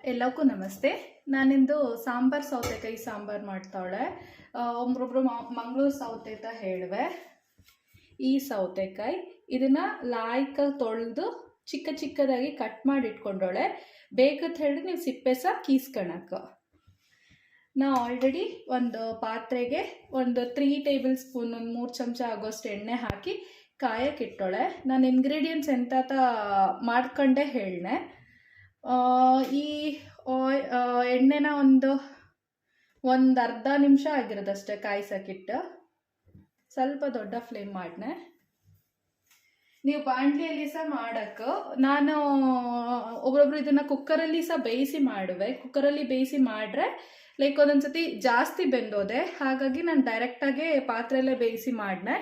ಎಲ್ಲಕ್ಕೂ ನಮಸ್ತೆ. ನಾನಿಂದು ಸಾಂಬಾರ್ ಸೌತೆಕಾಯಿ ಸಾಂಬಾರು ಮಾಡ್ತಾವಳೆ. ಒಬ್ಬೊಬ್ರು ಮಂಗಳೂರು ಸೌತೆ ಅಂತ ಹೇಳುವೆ. ಈ ಸೌತೆಕಾಯಿ ಇದನ್ನ ಲಾಯ್ಕ ತೊಳೆದು ಚಿಕ್ಕ ಚಿಕ್ಕದಾಗಿ ಕಟ್ ಮಾಡಿ ಇಟ್ಕೊಂಡೋಳೆ. ಬೇಕಂತ ಹೇಳಿ ನೀವು ಸಿಪ್ಪೆ ಸಹ ಕೀಸ್ಕೊಳಕ. ನಾ ಆಲ್ರೆಡಿ ಒಂದು ಪಾತ್ರೆಗೆ ಒಂದು 3 ಟೇಬಲ್ ಸ್ಪೂನ್, ಒಂದು 3 ಚಮಚ ಆಗೋಷ್ಟು ಎಣ್ಣೆ ಹಾಕಿ ಕಾಯಕ್ಕೆ ಇಟ್ಟೋಳೆ. ನಾನು ಇಂಗ್ರೀಡಿಯೆಂಟ್ಸ್ ಎಂತ ಮಾಡ್ಕೊಂಡೆ ಹೇಳನೆ. ಈ ಎಣ್ಣೆನ ಒಂದು ಅರ್ಧ ನಿಮಿಷ ಆಗಿರೋದಷ್ಟೇ ಕಾಯಿಸೋಕ್ಕಿಟ್ಟು. ಸ್ವಲ್ಪ ದೊಡ್ಡ ಫ್ಲೇಮ್ ಮಾಡ್ನೆ. ನೀವು ಬಾಣಲಿಯಲ್ಲಿ ಸಹ ಮಾಡೋಕ್ಕೆ, ನಾನು ಒಬ್ಬೊಬ್ರು ಇದನ್ನು ಕುಕ್ಕರಲ್ಲಿ ಸಹ ಬೇಯಿಸಿ ಮಾಡುವೆ. ಕುಕ್ಕರಲ್ಲಿ ಬೇಯಿಸಿ ಮಾಡ್ರೆ ಲೈಕ್ ಒಂದೊಂದ್ಸತಿ ಜಾಸ್ತಿ ಬೆಂದೋದೆ, ಹಾಗಾಗಿ ನಾನು ಡೈರೆಕ್ಟಾಗೆ ಪಾತ್ರೆಯಲ್ಲೇ ಬೇಯಿಸಿ ಮಾಡ್ನೆ.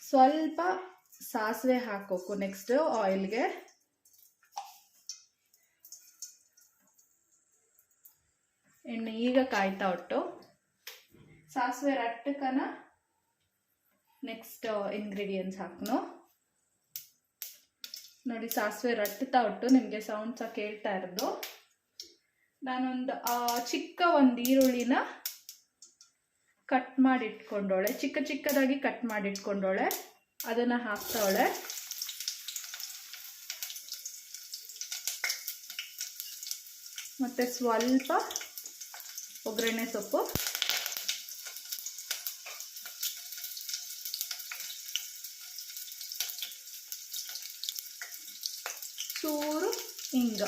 ಸ್ವಲ್ಪ ಸಾಸಿವೆ ಹಾಕೋಕು. ನೆಕ್ಸ್ಟ್ ಆಯಿಲ್ಗೆ ಎಣ್ಣೆ ಈಗ ಕಾಯ್ತಾ ಉಂಟು. ಸಾಸಿವೆ ರಟ್ಟಕನ ನೆಕ್ಸ್ಟ್ ಇಂಗ್ರೀಡಿಯೆಂಟ್ಸ್ ಹಾಕ್ನು. ನೋಡಿ, ಸಾಸಿವೆ ರಟ್ಟುತ್ತಾ ಉಂಟು, ನಿಮಗೆ ಸೌಂಡ್ ಸಹ ಕೇಳ್ತಾ ಇರೋದು. ನಾನೊಂದು ಚಿಕ್ಕ ಒಂದು ಈರುಳ್ಳಿನ ಕಟ್ ಮಾಡಿ ಇಟ್ಕೊಂಡೋಳೆ, ಚಿಕ್ಕ ಚಿಕ್ಕದಾಗಿ ಕಟ್ ಮಾಡಿ ಇಟ್ಕೊಂಡೋಳೆ. ಅದನ್ನು ಹಾಕ್ತಾವಳೆ. ಮತ್ತು ಸ್ವಲ್ಪ ಒಗ್ಗರಣೆ ಸೊಪ್ಪು, ಚೂರು ಹಿಂಗ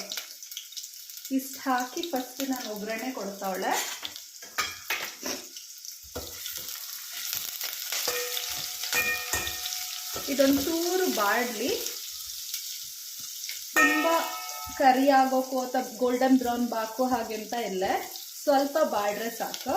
ಇಷ್ಟು ಹಾಕಿ ಫಸ್ಟ್ ನಾನು ಒಗ್ಗರಣೆ ಕೊಡ್ತಾವಳೆ. ಇದೊಂದು ಚೂರು ಬಾಡಲಿ, ತುಂಬ ಕರಿ ಆಗೋಕು ಅಥವಾ ಗೋಲ್ಡನ್ ಬ್ರೌನ್ ಬಾಕು ಹಾಗೆಂತ ಇಲ್ಲ, ಸ್ವಲ್ಪ ಬಾಡ್ರೆ ಸಾಕು.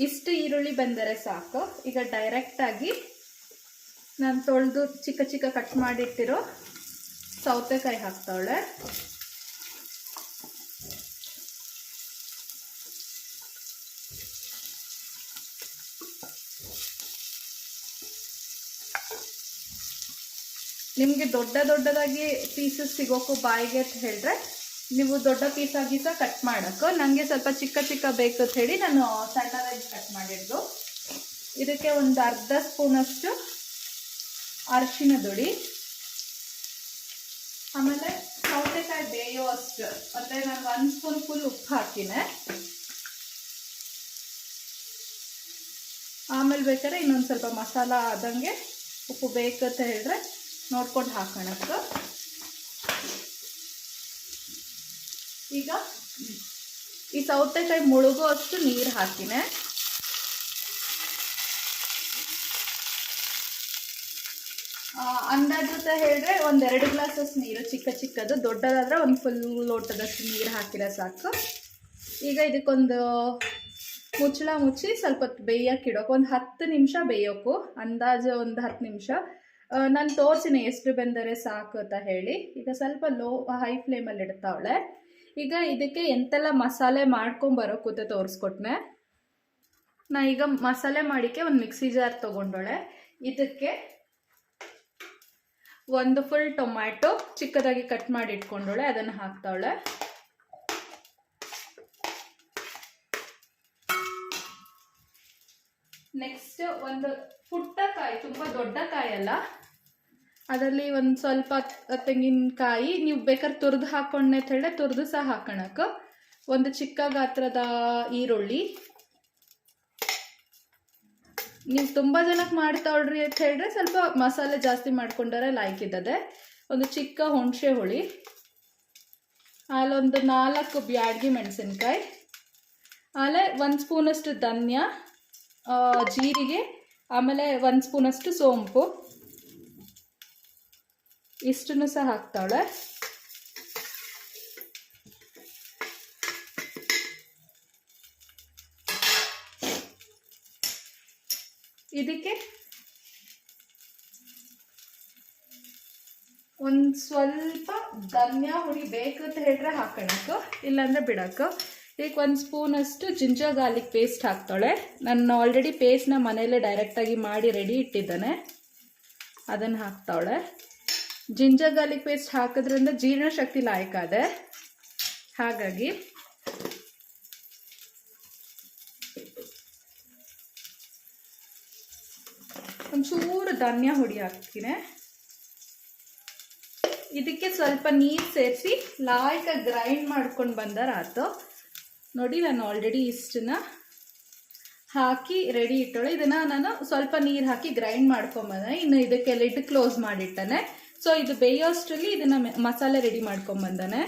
ಇಷ್ಟು ಈರುಳ್ಳಿ ಬಂದರೆ ಸಾಕು. ಈಗ ಡೈರೆಕ್ಟಾಗಿ ನಾನು ತೊಳೆದು ಚಿಕ್ಕ ಚಿಕ್ಕ ಕಟ್ ಮಾಡಿಟ್ಟಿರೋ ಸೌತೆಕಾಯಿ ಹಾಕ್ತಾವಳೆ. ನಿಮಗೆ ದೊಡ್ಡದಾಗಿ ಪೀಸಸ್ ಸಿಗೋಕು ಬಾಯಿಗೆ ಅಂತ ಹೇಳಿದ್ರೆ ನೀವು ದೊಡ್ಡ ಪೀಸಾಗಿ ಸಹ ಕಟ್ ಮಾಡೋಕ್ಕೆ. ನನಗೆ ಸ್ವಲ್ಪ ಚಿಕ್ಕ ಚಿಕ್ಕ ಬೇಕು ಅಂತ ಹೇಳಿ ನಾನು ಸಣ್ಣದಾಗಿ ಕಟ್ ಮಾಡಿದ್ದು. ಇದಕ್ಕೆ ಒಂದು ಅರ್ಧ ಸ್ಪೂನಷ್ಟು ಅರಿಶಿಣದ ಹುಡಿ, ಆಮೇಲೆ ಸೌತೆಕಾಯಿ ಬೇಯೋ ಅಷ್ಟು ಅಂದರೆ ನಾನು 1 ಸ್ಪೂನ್ ಫುಲ್ ಉಪ್ಪು ಹಾಕಿನೆ. ಆಮೇಲೆ ಬೇಕಾದ್ರೆ ಇನ್ನೊಂದು ಸ್ವಲ್ಪ ಮಸಾಲ ಆದಂಗೆ ಉಪ್ಪು ಬೇಕಂತ ಹೇಳಿದ್ರೆ ನೋಡ್ಕೊಂಡು ಹಾಕೋಣಕ್ಕೆ. ಈಗ ಈ ಸೌತೆಕಾಯಿ ಮುಳುಗೋ ಅಷ್ಟು ನೀರು ಹಾಕಿನೆ. ಅಂದಾಜು ಅಂತ ಹೇಳಿದ್ರೆ 1-2 ಗ್ಲಾಸಸ್ ನೀರು, ಚಿಕ್ಕ ಚಿಕ್ಕದು. ದೊಡ್ಡದಾದ್ರೆ ಒಂದು ಫುಲ್ ಲೋಟದಷ್ಟು ನೀರು ಹಾಕಿದ್ರೆ ಸಾಕು. ಈಗ ಇದಕ್ಕೊಂದು ಮುಚ್ಚಳ ಮುಚ್ಚಿ ಸ್ವಲ್ಪ ಹೊತ್ತು ಬೇಯಕ್ಕೆ ಇಡೋಕೆ, ಒಂದು 10 ನಿಮಿಷ ಬೇಯೋಕು. ಅಂದಾಜು ಒಂದು 10 ನಿಮಿಷ. ನಾನು ತೋರಿಸಿನಿ ಎಷ್ಟು ಬೆಂದರೆ ಸಾಕು ಅಂತ ಹೇಳಿ. ಈಗ ಸ್ವಲ್ಪ ಹೈ ಫ್ಲೇಮಲ್ಲಿ ಇಡ್ತಾವಳೆ. ಈಗ ಇದಕ್ಕೆ ಎಂತೆಲ್ಲ ಮಸಾಲೆ ಮಾಡ್ಕೊಂಬರೋಕು ಅಂತ ತೋರಿಸ್ಕೊಟ್ನೆ. ನಾ ಈಗ ಮಸಾಲೆ ಮಾಡಿಕೆ ಒಂದು ಮಿಕ್ಸಿ ಜಾರ್ ತೊಗೊಂಡೋಳೆ. ಇದಕ್ಕೆ ಒಂದು ಫುಲ್ ಟೊಮ್ಯಾಟೊ ಚಿಕ್ಕದಾಗಿ ಕಟ್ ಮಾಡಿ ಇಟ್ಕೊಂಡೋಳೆ, ಅದನ್ನು ಹಾಕ್ತಾವಳೆ. ನೆಕ್ಸ್ಟ್ ಒಂದು ಪುಟ್ಟ ಕಾಯಿ, ತುಂಬ ದೊಡ್ಡ ಕಾಯಿ ಅಲ್ಲ, ಅದರಲ್ಲಿ ಒಂದು ಸ್ವಲ್ಪ ತೆಂಗಿನಕಾಯಿ, ನೀವು ಬೇಕಾದ್ರೆ ತುರಿದು ಹಾಕೊಂಡೆ ಅಂತ ಹೇಳಿ ತುರಿದು ಸಹ ಹಾಕೋಣಕ್ಕೆ. ಒಂದು ಚಿಕ್ಕ ಗಾತ್ರದ ಈರುಳ್ಳಿ, ನೀವು ತುಂಬ ಜನಕ್ಕೆ ಮಾಡ್ತಾವ್ರಿ ಅಂತ ಹೇಳಿದ್ರೆ ಸ್ವಲ್ಪ ಮಸಾಲೆ ಜಾಸ್ತಿ ಮಾಡ್ಕೊಂಡ್ರೆ ಲಾಯ್ಕಿದ್ದದೆ. ಒಂದು ಚಿಕ್ಕ ಹುಣಸೆ ಹುಳಿ, ಅಲ್ಲೊಂದು 4 ಬ್ಯಾಡಗಿ ಮೆಣಸಿನ್ಕಾಯಿ, ಆಮೇಲೆ 1 ಸ್ಪೂನಷ್ಟು ಧನ್ಯ, ಜೀರಿಗೆ, ಆಮೇಲೆ 1 ಸ್ಪೂನಷ್ಟು ಸೋಂಪು, ಇಷ್ಟನ್ನು ಸಹ ಹಾಕ್ತಾವಳೆ. ಇದಕ್ಕೆ ಒಂದು ಸ್ವಲ್ಪ ಧನಿಯಾ ಹುಡಿ ಬೇಕು ಅಂತ ಹೇಳಿದ್ರೆ ಹಾಕೋಣಕ್ಕೆ, ಇಲ್ಲಾಂದರೆ ಬಿಡೋಕ್ಕೆ. ಈಗ 1 ಸ್ಪೂನಷ್ಟು ಜಿಂಜರ್ ಗಾರ್ಲಿಕ್ ಪೇಸ್ಟ್ ಹಾಕ್ತಾಳೆ. ನಾನು ಆಲ್ರೆಡಿ ಪೇಸ್ಟ್ನ ಮನೆಯಲ್ಲೇ ಡೈರೆಕ್ಟಾಗಿ ಮಾಡಿ ರೆಡಿ ಇಟ್ಟಿದ್ದಾನೆ, ಅದನ್ನು ಹಾಕ್ತಾಳೆ. ಜಿಂಜರ್ ಗಾರ್ಲಿಕ್ ಪೇಸ್ಟ್ ಹಾಕೋದ್ರಿಂದ ಜೀರ್ಣಶಕ್ತಿ ಲಾಯಕ್ಕಾದೆ, ಹಾಗಾಗಿ ಒಂಚೂರು ಧನಿಯಾ ಹುಡಿ ಹಾಕ್ತೀನಿ. ಇದಕ್ಕೆ ಸ್ವಲ್ಪ ನೀರು ಸೇರಿಸಿ ಲಾಯ್ಕ ಗ್ರೈಂಡ್ ಮಾಡ್ಕೊಂಡು ಬಂದರಾತು. ನೋಡಿ ನಾನು ಆಲ್ರೆಡಿ ಇಷ್ಟನ್ನ ಹಾಕಿ ರೆಡಿ ಇಟ್ಟೋಳೆ. ಇದನ್ನು ನಾನು ಸ್ವಲ್ಪ ನೀರು ಹಾಕಿ ಗ್ರೈಂಡ್ ಮಾಡ್ಕೊಂಬಂದೆ. ಇನ್ನು ಇದಕ್ಕೆ ಲಿಡ್ ಕ್ಲೋಸ್ ಮಾಡಿಟ್ಟಾನೆ. ಸೊ ಇದು ಬೇಯೋಷ್ಟರಲ್ಲಿ ಇದನ್ನು ಮಸಾಲೆ ರೆಡಿ ಮಾಡ್ಕೊಂಬಂದಾನೆ.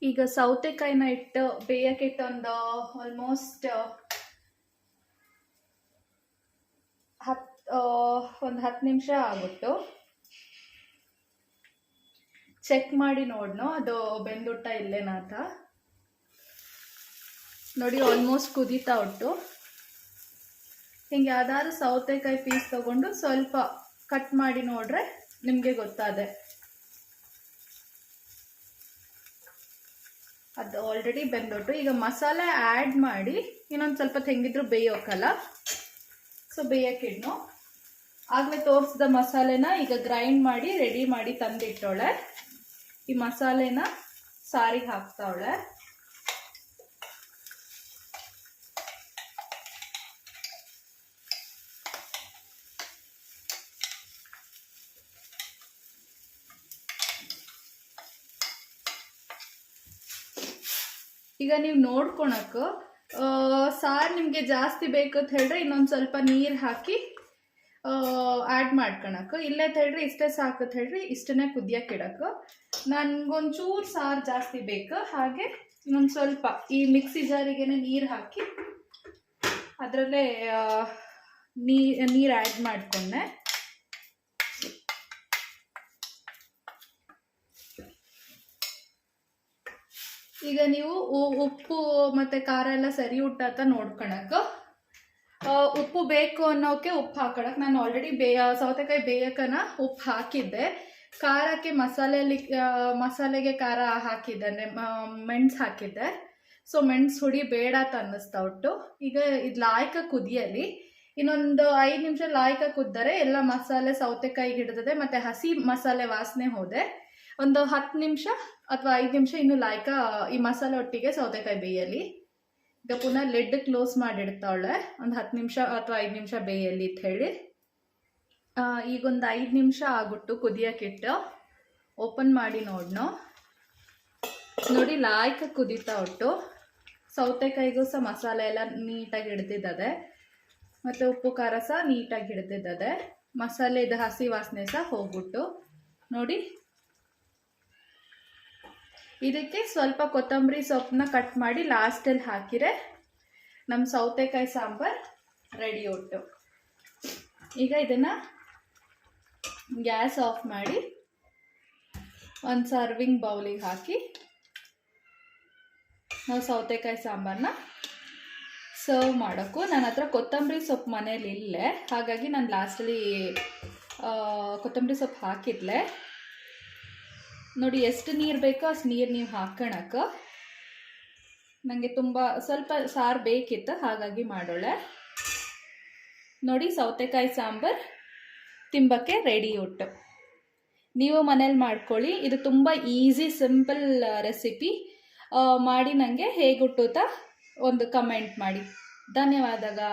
ಈಗ ಸೌತೆಕಾಯಿನ ಇಟ್ಟು ಬೇಯಕ್ಕಿಟ್ಟು ಒಂದು ಆಲ್ಮೋಸ್ಟ್ 10 ನಿಮಿಷ ಆಗ್ಬಿಟ್ಟು ಚೆಕ್ ಮಾಡಿ ನೋಡ್ನೋ ಅದು ಬೆಂದುಟ್ಟ ಇಲ್ಲೇನಾತ. ನೋಡಿ ಆಲ್ಮೋಸ್ಟ್ ಕುದೀತಾ ಉಂಟು. ಹಿಂಗೆ ಯಾವ್ದಾದ್ರು ಸೌತೆಕಾಯಿ ಪೀಸ್ ತಗೊಂಡು ಸ್ವಲ್ಪ ಕಟ್ ಮಾಡಿ ನೋಡ್ರೆ ನಿಮಗೆ ಗೊತ್ತಾದೆ. ಅದು ಆಲ್ರೆಡಿ ಬೆಂದೊಟ್ಟು. ಈಗ ಮಸಾಲೆ ಆ್ಯಡ್ ಮಾಡಿ ಇನ್ನೊಂದು ಸ್ವಲ್ಪ ಹೆಂಗಿದ್ರು ಬೇಯೋಕ್ಕಲ್ಲ, ಸೊ ಬೇಯಕ್ಕಿಡ್ನು. ಆಗಲೇ ತೋರಿಸಿದ ಮಸಾಲೆನ ಈಗ ಗ್ರೈಂಡ್ ಮಾಡಿ ರೆಡಿ ಮಾಡಿ ತಂದಿಟ್ಟವಳೆ. ಈ ಮಸಾಲೆನ ಸಾರಿಗೆ ಹಾಕ್ತಾವಳೆ. ಈಗ ನೀವು ನೋಡ್ಕೊಳಕ್ಕೆ ಸಾರು ನಿಮಗೆ ಜಾಸ್ತಿ ಬೇಕು ಅಂತ ಹೇಳಿದ್ರೆ ಇನ್ನೊಂದು ಸ್ವಲ್ಪ ನೀರು ಹಾಕಿ ಆ್ಯಡ್ ಮಾಡ್ಕೊಳಕ್ಕೆ, ಇಲ್ಲ ಅಂತ ಹೇಳ್ರಿ ಇಷ್ಟೇ ಸಾಕು ಅಂತ ಹೇಳ್ರಿ ಇಷ್ಟನ್ನೇ ಕುದಿಯಕ್ಕೆ ಇಡಕ್ಕೆ. ನನಗೊಂಚೂರು ಸಾರು ಜಾಸ್ತಿ ಬೇಕು, ಹಾಗೆ ಇನ್ನೊಂದು ಸ್ವಲ್ಪ ಈ ಮಿಕ್ಸಿ ಜಾರಿಗೆ ನೀರು ಹಾಕಿ ಅದರಲ್ಲೇ ನೀರು ಆ್ಯಡ್ ಮಾಡಿಕೊಂಡೆ. ಈಗ ನೀವು ಉಪ್ಪು ಮತ್ತು ಖಾರ ಎಲ್ಲ ಸರಿ ಉಟ್ಟಾತ ನೋಡ್ಕೊಳಕ್ಕೆ. ಉಪ್ಪು ಬೇಕು ಅನ್ನೋಕ್ಕೆ ಉಪ್ಪು ಹಾಕೊಳಕ್ಕೆ ನಾನು ಆಲ್ರೆಡಿ ಸೌತೆಕಾಯಿ ಬೇಯಕ್ಕನ ಉಪ್ಪು ಹಾಕಿದ್ದೆ. ಖಾರಕ್ಕೆ ಮಸಾಲೆಗೆ ಖಾರ ಹಾಕಿದ್ದೆ, ಅಂದರೆ ಮೆಣಸು ಹಾಕಿದ್ದೆ. ಸೊ ಮೆಣಸು ಹುಡಿ ಬೇಡ ಅಂತ ಅನ್ನಿಸ್ತಾ ಉಂಟು. ಈಗ ಇದು ಲಾಯ್ಕ ಕುದಿಯಲಿ. ಇನ್ನೊಂದು 5 ನಿಮಿಷ ಲಾಯ್ಕ ಕುದ್ದರೆ ಎಲ್ಲ ಮಸಾಲೆ ಸೌತೆಕಾಯಿಗೆ ಹಿಡಿದಿದೆ ಮತ್ತು ಹಸಿ ಮಸಾಲೆ ವಾಸನೆ ಹೋದೆ. ಒಂದು 10 ನಿಮಿಷ ಅಥವಾ 5 ನಿಮಿಷ ಇನ್ನು ಲಾಯ್ಕ ಈ ಮಸಾಲೆ ಒಟ್ಟಿಗೆ ಸೌತೆಕಾಯಿ ಬೇಯಲಿ. ಈಗ ಪುನಃ ಲಿಡ್ ಕ್ಲೋಸ್ ಮಾಡಿಡ್ತಾವಳೆ. ಒಂದು 10 ನಿಮಿಷ ಅಥವಾ 5 ನಿಮಿಷ ಬೇಯಲಿ ಅಂತ ಹೇಳಿ. ಈಗೊಂದು 5 ನಿಮಿಷ ಆಗ್ಬಿಟ್ಟು ಕುದಿಯೋಕ್ಕಿಟ್ಟು ಓಪನ್ ಮಾಡಿ ನೋಡ್ನೋ. ನೋಡಿ ಲಾಯ್ಕ ಕುದೀತಾ ಉಂಟು. ಸೌತೆಕಾಯಿಗೂ ಸಹ ಮಸಾಲೆ ಎಲ್ಲ ನೀಟಾಗಿ ಹಿಡ್ದಿದ್ದದೆ ಮತ್ತು ಉಪ್ಪು ಖಾರ ಸಹ ನೀಟಾಗಿ ಹಿಡ್ದಿದ್ದದೆ. ಮಸಾಲೆದು ಹಸಿ ವಾಸನೆ ಸಹ ಹೋಗ್ಬಿಟ್ಟು ನೋಡಿ. ಇದಕ್ಕೆ ಸ್ವಲ್ಪ ಕೊತ್ತಂಬರಿ ಸೊಪ್ಪನ್ನ ಕಟ್ ಮಾಡಿ ಲಾಸ್ಟಲ್ಲಿ ಹಾಕಿರೆ ನಮ್ಮ ಸೌತೆಕಾಯಿ ಸಾಂಬಾರು ರೆಡಿ ಉಂಟು. ಈಗ ಇದನ್ನು ಗ್ಯಾಸ್ ಆಫ್ ಮಾಡಿ ಒಂದು ಸರ್ವಿಂಗ್ ಬೌಲಿಗೆ ಹಾಕಿ ನಾವು ಸೌತೆಕಾಯಿ ಸಾಂಬಾರನ್ನ ಸರ್ವ್ ಮಾಡೋಕ್ಕೂ. ನನ್ನ ಹತ್ರ ಕೊತ್ತಂಬರಿ ಸೊಪ್ಪು ಮನೇಲಿ ಇಲ್ಲೇ, ಹಾಗಾಗಿ ನಾನು ಲಾಸ್ಟಲ್ಲಿ ಕೊತ್ತಂಬರಿ ಸೊಪ್ಪು ಹಾಕಿದ್ಲೆ. ನೋಡಿ ಎಷ್ಟು ನೀರು ಬೇಕೋ ಅಷ್ಟು ನೀರು ನೀವು ಹಾಕೋಣಕ್ಕೆ. ನನಗೆ ಸ್ವಲ್ಪ ಸಾರು ಬೇಕಿತ್ತು, ಹಾಗಾಗಿ ಮಾಡೋಳೆ. ನೋಡಿ ಸೌತೆಕಾಯಿ ಸಾಂಬಾರು ತಿಂಬಕ್ಕೆ ರೆಡಿ ಉಂಟು. ನೀವು ಮನೇಲಿ ಮಾಡ್ಕೊಳ್ಳಿ. ಇದು ತುಂಬ ಈಸಿ ಸಿಂಪಲ್ ರೆಸಿಪಿ. ಮಾಡಿ ನನಗೆ ಹೇಗುಟ್ಟುತ್ತಾ ಒಂದು ಕಮೆಂಟ್ ಮಾಡಿ. ಧನ್ಯವಾದಗಳು.